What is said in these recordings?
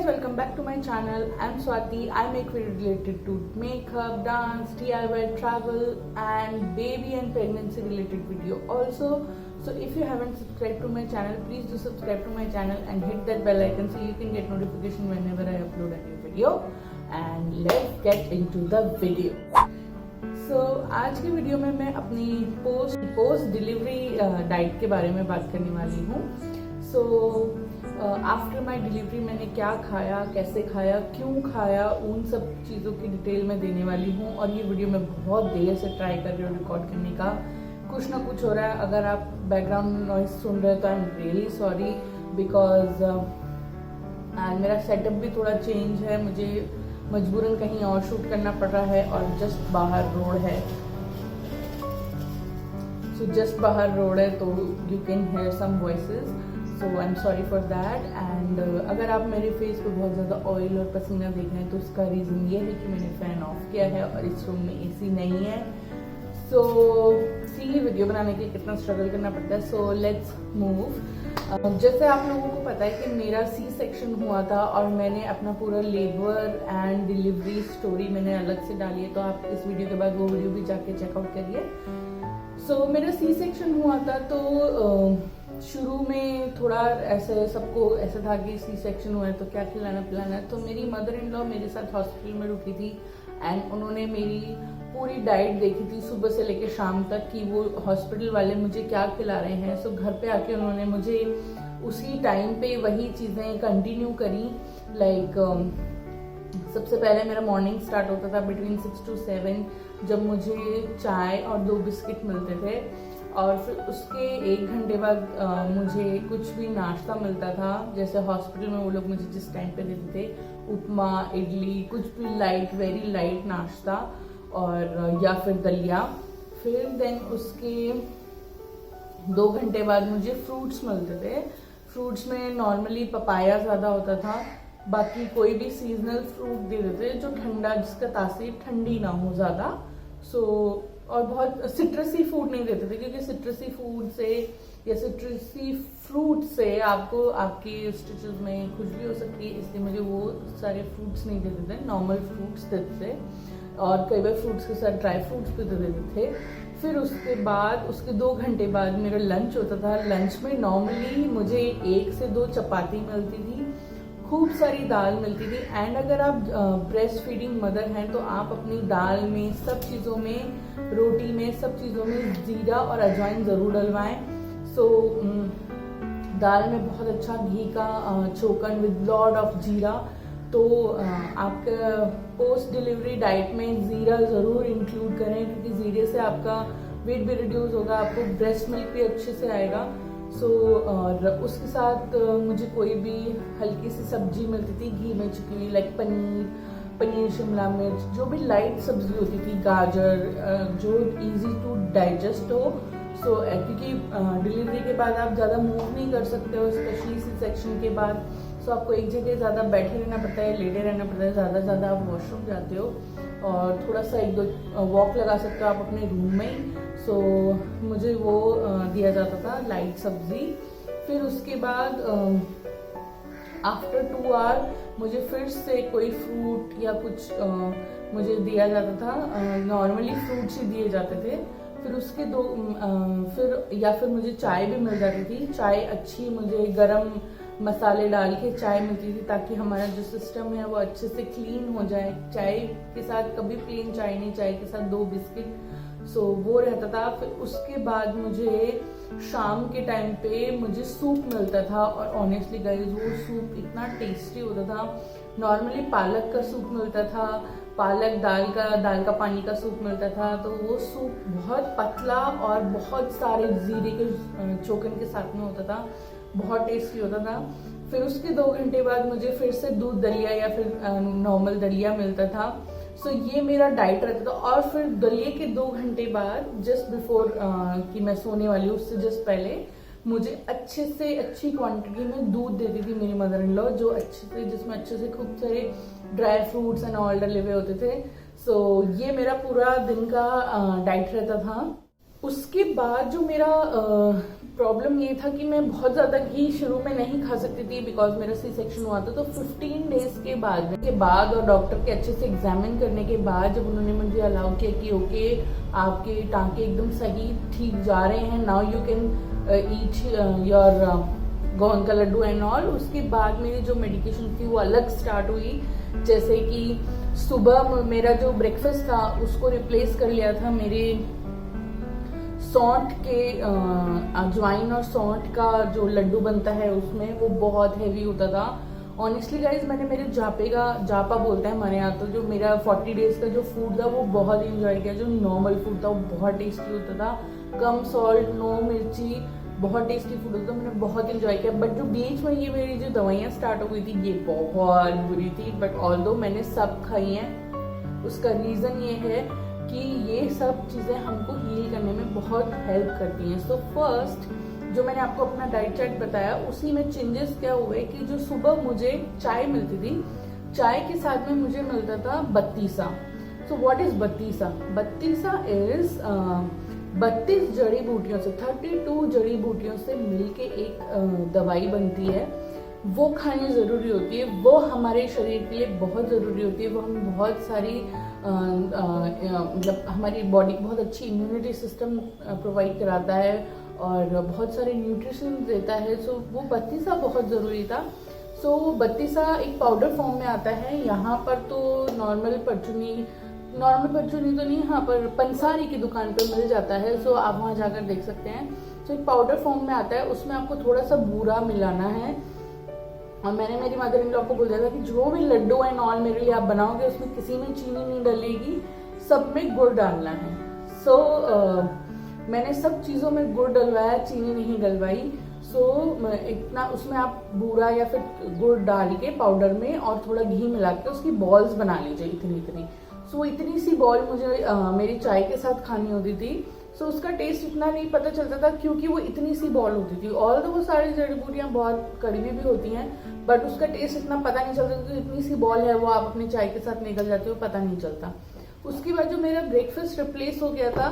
guys, welcome back to my channel. I'm Swati. I make videos related to makeup, dance, DIY, travel and baby and pregnancy related video also. So if you haven't subscribed to my channel, please do subscribe to my channel and hit that bell icon so you can get notification whenever I upload a new video. And let's get into the video. So आज की video में मैं अपनी post delivery diet के बारे में बात करने वाली हूँ. सो आफ्टर माई डिलीवरी मैंने क्या खाया, कैसे खाया, क्यों खाया, उन सब चीज़ों की डिटेल में देने वाली हूँ. और ये वीडियो मैं बहुत देर से ट्राई कर रही हूँ रिकॉर्ड करने का. कुछ ना कुछ हो रहा है. अगर आप बैकग्राउंड नॉइज सुन रहे हो तो I am really sorry because मेरा सेटअप भी थोड़ा चेंज है. मुझे मजबूरन कहीं और शूट करना पड़ रहा है और जस्ट बाहर रोड है. सो जस्ट बाहर रोड है तो you can hear some voices. So I am sorry for that. And अगर आप मेरे फेस पे बहुत ज़्यादा ऑयल और पसीना देख रहे हैं तो उसका रीज़न ये है कि मैंने फ़ैन ऑफ किया है और इस रूम में एसी नहीं है. सो सी वीडियो बनाने के लिए कितना स्ट्रगल करना पड़ता है. So let's move. जैसे आप लोगों को पता है कि मेरा सी सेक्शन हुआ था और मैंने अपना पूरा लेबर एंड डिलीवरी स्टोरी मैंने अलग से डाली है, तो आप इस वीडियो के बाद वो वीडियो भी जाके चेकआउट करिए. सो मेरा सी सेक्शन हुआ था तो शुरू में थोड़ा ऐसे सबको ऐसा था कि सी सेक्शन हुआ है तो क्या खिलाना पिलाना है. तो मेरी मदर इन लॉ मेरे साथ हॉस्पिटल में रुकी थी एंड उन्होंने मेरी पूरी डाइट देखी थी सुबह से लेकर शाम तक कि वो हॉस्पिटल वाले मुझे क्या खिला रहे हैं. सो घर पे आके उन्होंने मुझे उसी टाइम पे वही चीज़ें कंटिन्यू करी. लाइक सबसे पहले मेरा मॉर्निंग स्टार्ट होता था बिटवीन 6 to 7 जब मुझे चाय और 2 बिस्किट मिलते थे. और फिर उसके 1 घंटे बाद मुझे कुछ भी नाश्ता मिलता था. जैसे हॉस्पिटल में वो लोग मुझे जिस टाइम पे देते थे उपमा, इडली, कुछ भी लाइट, वेरी लाइट नाश्ता और या फिर दलिया. फिर देन उसके 2 घंटे बाद मुझे फ्रूट्स मिलते थे. फ्रूट्स में नॉर्मली पपाया ज़्यादा होता था, बाकी कोई भी सीजनल फ्रूट दे देते जो ठंडा, जिसका तासीर ठंडी ना हो ज़्यादा. सो और बहुत सिट्रसी फूड नहीं देते थे क्योंकि सिट्रसी फूड से या सिट्रसी फ्रूट से आपको आपकी स्टिचेस में खुजली हो सकती है, इसलिए मुझे वो सारे फ्रूट्स नहीं देते थे. नॉर्मल फ्रूट्स देते थे और कई बार फ्रूट्स के साथ ड्राई फ्रूट्स भी दे देते थे. फिर उसके बाद उसके 2 घंटे बाद मेरा लंच होता था. लंच में नॉर्मली मुझे 1 से 2 चपाती मिलती थी, खूब सारी दाल मिलती थी. एंड अगर आप ब्रेस्ट फीडिंग मदर हैं तो आप अपनी दाल में, सब चीज़ों में, रोटी में, सब चीज़ों में जीरा और अजवाइन ज़रूर डलवाएं. सो दाल में बहुत अच्छा घी का चोकन विद लॉट ऑफ जीरा. तो आपका पोस्ट डिलीवरी डाइट में ज़ीरा ज़रूर इंक्लूड करें क्योंकि ज़ीरे से आपका वेट भी रिड्यूस होगा, आपको ब्रेस्ट मिल्क भी अच्छे से आएगा. सो और उसके साथ मुझे कोई भी हल्की सी सब्जी मिलती थी घी में छुपी हुई, लाइक पनीर, शिमला मिर्च, जो भी लाइट सब्जी होती थी, गाजर, जो इजी टू डाइजेस्ट हो. सो क्योंकि डिलीवरी के बाद आप ज़्यादा मूव नहीं कर सकते हो, स्पेशली सी सेक्शन के बाद. सो आपको एक जगह ज़्यादा बैठे रहना पड़ता है, लेटे रहना पड़ता है. ज़्यादा आप वॉशरूम जाते हो और थोड़ा सा 1-2 वॉक लगा सकते हो आप अपने रूम में ही. सो मुझे वो दिया जाता था, लाइट सब्जी. फिर उसके बाद आफ्टर 2 आवर मुझे फिर से कोई फ्रूट या कुछ मुझे दिया जाता था. नॉर्मली फ्रूट्स ही दिए जाते थे. फिर उसके फिर मुझे चाय भी मिल जाती थी. चाय अच्छी, मुझे गरम मसाले डाल के चाय मिलती थी ताकि हमारा जो सिस्टम है वो अच्छे से क्लीन हो जाए. चाय के साथ कभी प्लेन चाय नहीं, चाय के साथ 2 बिस्किट. सो वो रहता था. फिर उसके बाद मुझे शाम के टाइम पे मुझे सूप मिलता था और ऑनेस्टली गाइस वो सूप इतना टेस्टी होता था. नॉर्मली पालक का सूप मिलता था, पालक दाल का पानी का सूप मिलता था. तो वो सूप बहुत पतला और बहुत सारे जीरे के चोकन के साथ में होता था, बहुत टेस्टी होता था. फिर उसके 2 घंटे बाद मुझे फिर से दूध दलिया या फिर नॉर्मल दलिया मिलता था. सो ये मेरा डाइट रहता था. और फिर दलिया के 2 घंटे बाद जस्ट बिफोर कि मैं सोने वाली हूँ उससे जस्ट पहले मुझे अच्छे से अच्छी क्वांटिटी में दूध देती थी मेरी मदर इन लॉ, जो अच्छे से, जिसमें अच्छे से खूब सारे ड्राई फ्रूट्स एंड ऑल डले हुए होते थे. सो ये मेरा पूरा दिन का डाइट रहता था. उसके बाद जो मेरा प्रॉब्लम ये था कि मैं बहुत ज़्यादा घी शुरू में नहीं खा सकती थी बिकॉज मेरा सी सेक्शन हुआ था। तो 15 डेज के बाद और डॉक्टर के अच्छे से एग्जामिन करने के बाद जब उन्होंने मुझे अलाउ किया कि ओके आपके टाँके एकदम सही ठीक जा रहे हैं, now you can eat your गोंद का लड्डू एंड ऑल, उसके बाद मेरी जो मेडिकेशन थी वो अलग स्टार्ट हुई। जैसे कि सुबह मेरा जो ब्रेकफास्ट था उसको रिप्लेस कर लिया था मेरे सौंठ के अजवाइन और सौंठ का जो लड्डू बनता है उसमें, वो बहुत हैवी होता था। ऑनेस्टली गाइज मैंने मेरे जापा बोलते हैं हमारे यहाँ, तो जो मेरा 40 डेज का जो फूड था वो बहुत इंजॉय किया। जो नॉर्मल फूड था वो बहुत टेस्टी होता था, कम सॉल्ट, नो मिर्ची, बहुत टेस्टी फूड होता था, मैंने बहुत इंजॉय किया। बट जो बीच में ये मेरी जो दवाइयाँ स्टार्ट हो गई थी ये बहुत बुरी थी, बट ऑल्दो मैंने सब खाई हैं। उसका रीज़न ये है कि ये सब चीज़ें हमको हील करने में बहुत हेल्प करती हैं। सो फर्स्ट जो मैंने आपको अपना डाइट चार्ट बताया उसी में चेंजेस क्या हुए कि जो सुबह मुझे चाय मिलती थी, चाय के साथ में मुझे मिलता था बत्तीसा। So what is battisa? Battisa is 32 जड़ी बूटियों से, 32 जड़ी बूटियों से मिलके एक दवाई बनती है। वो खानी ज़रूरी होती है, वो हमारे शरीर के लिए बहुत ज़रूरी होती है। वो हमें बहुत सारी मतलब हमारी बॉडी को बहुत अच्छी इम्यूनिटी सिस्टम प्रोवाइड कराता है और बहुत सारे न्यूट्रिशन देता है। सो वो बत्तीसा बहुत ज़रूरी था। सो बत्तीसा एक पाउडर फॉर्म में आता है। यहाँ पर तो नॉर्मल परचूनी तो नहीं, यहाँ पर पंसारी की दुकान पर मिल जाता है। सो आप वहाँ जाकर देख सकते हैं। सो एक पाउडर फॉर्म में आता है, उसमें आपको थोड़ा सा बूरा मिलाना है। और मैंने मेरी मदर इन लॉ को बोला था कि जो भी लड्डू एंड ऑल मेरे लिए आप बनाओगे उसमें किसी में चीनी नहीं डलेगी, सब में गुड़ डालना है। सो मैंने सब चीज़ों में गुड़ डलवाया, चीनी नहीं डलवाई। सो इतना उसमें आप बूरा या फिर गुड़ डाल के पाउडर में और थोड़ा घी मिला के उसकी बॉल्स बना लीजिए इतनी। सो इतनी सी बॉल मुझे मेरी चाय के साथ खानी होती थी। सो उसका टेस्ट इतना नहीं पता चलता था क्योंकि वो इतनी सी बॉल होती थी। ऑल तो वो सारी जड़ी बूटियाँ बहुत कड़वी भी होती हैं, बट उसका टेस्ट इतना पता नहीं चलता क्योंकि इतनी सी बॉल है, वो आप अपनी चाय के साथ निकल जाते हो, पता नहीं चलता। उसके बाद जो मेरा ब्रेकफास्ट रिप्लेस हो गया था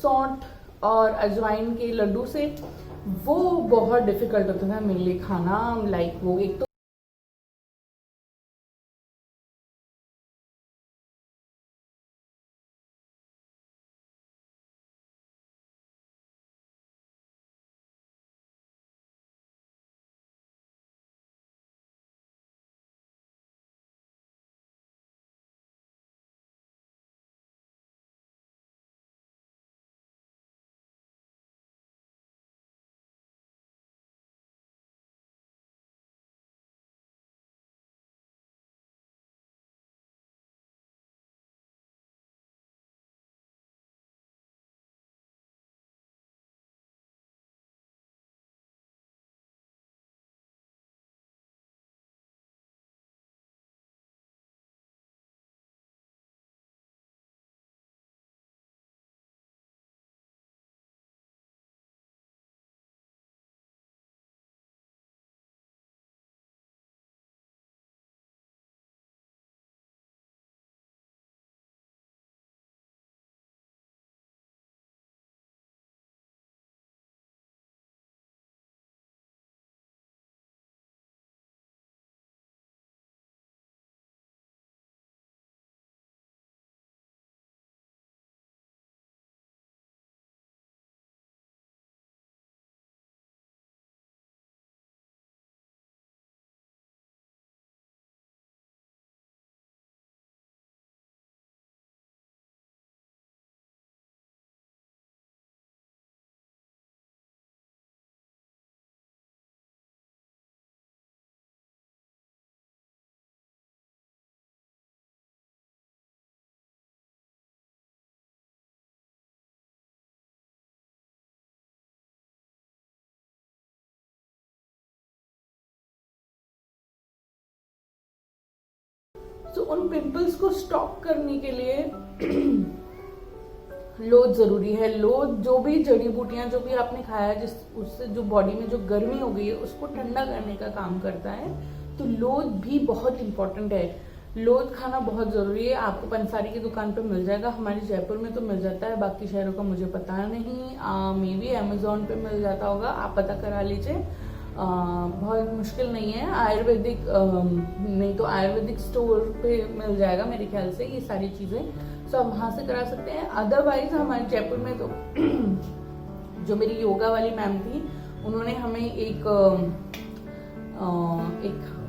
सौंठ और अजवाइन के लड्डू से, वो बहुत डिफिकल्ट होता था मेरे लिए खाना। लाइक वो एक तो तो उन पिंपल्स को स्टॉप करने के लिए लोध जरूरी है। लोध जो भी जड़ी बूटियां जो भी आपने खाया जिस उससे जो बॉडी में जो गर्मी हो गई है उसको ठंडा करने का काम करता है। तो लोध भी बहुत इंपॉर्टेंट है। लोथ खाना बहुत ज़रूरी है। आपको पंसारी की दुकान पे मिल जाएगा, हमारे जयपुर में तो मिल जाता है, बाकी शहरों का मुझे पता नहीं। मे बी अमेजोन पे मिल जाता होगा, आप पता करा लीजिए। बहुत मुश्किल नहीं है। आयुर्वेदिक नहीं तो आयुर्वेदिक स्टोर पे मिल जाएगा मेरे ख्याल से ये सारी चीज़ें, सो आप वहाँ से करा सकते हैं। अदरवाइज हमारे जयपुर में तो जो मेरी योगा वाली मैम थी, उन्होंने हमें एक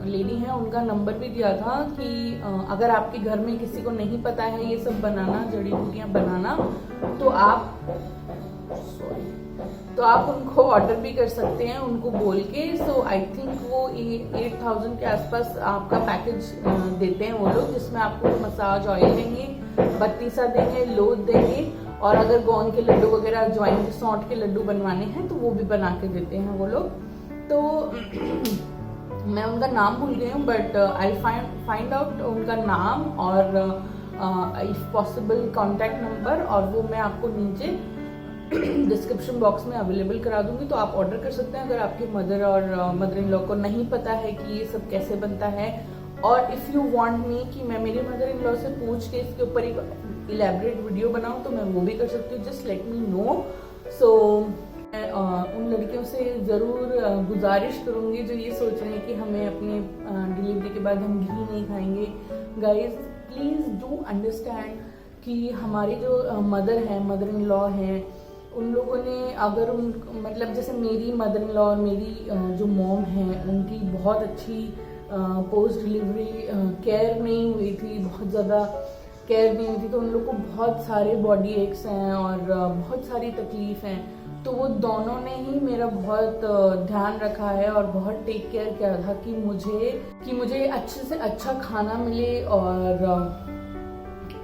लेडी है, उनका नंबर भी दिया था कि अगर आपके घर में किसी को नहीं पता है ये सब बनाना, जड़ी बूटियाँ बनाना, तो आप उनको ऑर्डर भी कर सकते हैं, उनको बोल के। सो आई थिंक वो 8,000 के आसपास आपका पैकेज देते हैं वो लोग, जिसमें आपको मसाज ऑयल देंगे, बत्तीसा देंगे, लोथ देंगे, और अगर गोंद के लड्डू वगैरह, ज्वाइन के सौंठ के लड्डू बनवाने हैं तो वो भी बना के देते हैं वो लोग। तो मैं उनका नाम भूल गई हूँ, बट आई फाइंड आउट उनका नाम और इफ पॉसिबल कॉन्टैक्ट नंबर, और वो मैं आपको नीचे डिस्क्रिप्शन बॉक्स में अवेलेबल करा दूंगी, तो आप ऑर्डर कर सकते हैं अगर आपके मदर और मदर इन लॉ को नहीं पता है कि ये सब कैसे बनता है। और इफ़ यू वांट मी कि मैं मेरी मदर इन लॉ से पूछ के इसके ऊपर एक इलेबरेट वीडियो बनाऊं, तो मैं वो भी कर सकती हूँ। Just let me know. So उन लड़कियों से ज़रूर गुजारिश करूँगी जो ये सोच रहे हैं कि हमें अपने डिलीवरी के बाद हम घी नहीं खाएंगे। गाइज प्लीज़ डू अंडरस्टैंड कि हमारी जो मदर है, मदर इन लॉ हैं, उन लोगों ने अगर उन मतलब जैसे मेरी मदर इन लॉ और मेरी जो मॉम है, उनकी बहुत अच्छी पोस्ट डिलीवरी केयर नहीं हुई थी, बहुत ज़्यादा केयर नहीं हुई थी, तो उन लोग को बहुत सारे बॉडी एक्स हैं और बहुत सारी तकलीफ हैं। तो वो दोनों ने ही मेरा बहुत ध्यान रखा है और बहुत टेक केयर किया था कि मुझे अच्छे से अच्छा खाना मिले और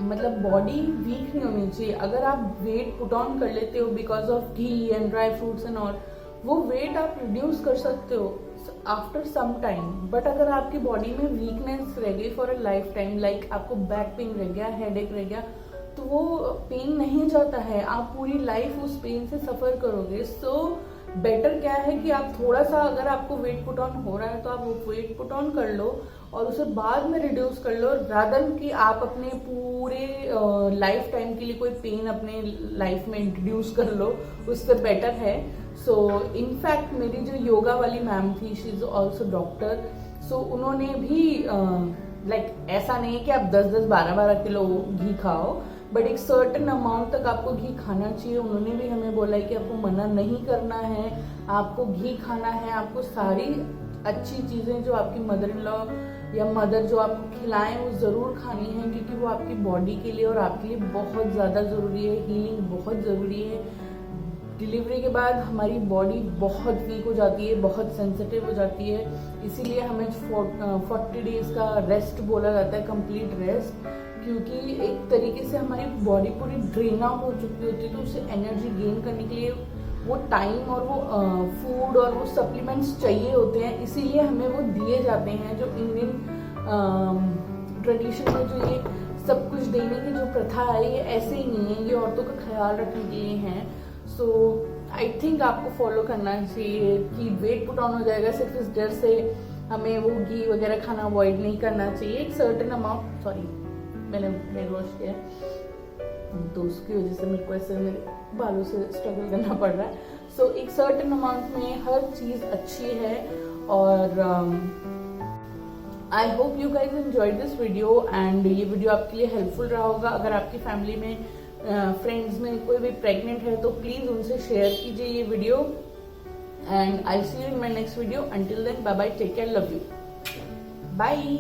मतलब बॉडी वीक नहीं होनी चाहिए। अगर आप वेट पुट ऑन कर लेते हो because of ghee and dry fruits and all, वो वेट आप रिड्यूस कर सकते हो आफ्टर सम टाइम। बट अगर आपकी बॉडी में वीकनेस रह गई for a life time, like आपको बैक पेन रह गया, हेडेक रह गया, तो वो पेन नहीं जाता है, आप पूरी लाइफ उस पेन से सफ़र करोगे। सो बेटर क्या है कि आप थोड़ा सा, अगर आपको वेट पुट ऑन हो रहा है तो आप वो वेट पुट ऑन कर लो और उसे बाद में रिड्यूस कर लो, रादर कि आप अपने पूरे लाइफ टाइम के लिए कोई पेन अपने लाइफ में इंट्रोड्यूस कर लो, उससे बेटर है। सो इनफैक्ट मेरी जो योगा वाली मैम थी, शी इज़ ऑल्सो डॉक्टर, सो उन्होंने भी लाइक ऐसा नहीं है कि आप 10-10, 12-12 किलो घी खाओ, बट एक सर्टेन अमाउंट तक आपको घी खाना चाहिए। उन्होंने भी हमें बोला है कि आपको मना नहीं करना है, आपको घी खाना है, आपको सारी अच्छी चीज़ें जो आपकी मदर इन लॉ या मदर जो आपको खिलाएं वो ज़रूर खानी है, क्योंकि वो आपकी बॉडी के लिए और आपके लिए बहुत ज़्यादा ज़रूरी है। हीलिंग बहुत ज़रूरी है। डिलीवरी के बाद हमारी बॉडी बहुत वीक हो जाती है, बहुत सेंसिटिव हो जाती है, इसीलिए हमें 40 डेज़ का रेस्ट बोला जाता है, कंप्लीट रेस्ट, क्योंकि एक तरीके से हमारी बॉडी पूरी ड्रेन आउट हो चुकी होती है, तो उसे एनर्जी गेन करने के लिए वो टाइम और वो फूड और वो सप्लीमेंट्स चाहिए होते हैं, इसीलिए हमें वो दिए जाते हैं। जो इंडियन ट्रेडिशन में जो ये सब कुछ देने की जो प्रथा है, ये ऐसे ही नहीं है, ये औरतों का ख्याल रखने के लिए हैं। सो आई थिंक आपको फॉलो करना चाहिए कि वेट पुट ऑन हो जाएगा सिर्फ इस डर से, हमें वो घी वगैरह खाना अवॉइड नहीं करना चाहिए। एक सर्टेन अमाउंट, सॉरी मैंने हेयर वॉश किया तो उसकी वजह से मेरे को ऐसे मेरे बालों से स्ट्रगल करना पड़ रहा है। सो एक सर्टेन अमाउंट में हर चीज़ अच्छी है। और I hope you guys enjoyed this video and ये वीडियो आपके लिए हेल्पफुल रहा होगा। अगर आपकी फैमिली में फ्रेंड्स में कोई भी प्रेग्नेंट है तो प्लीज़ उनसे शेयर कीजिए ये video, and I see you in my next video. Until then bye bye, take care, love you, bye.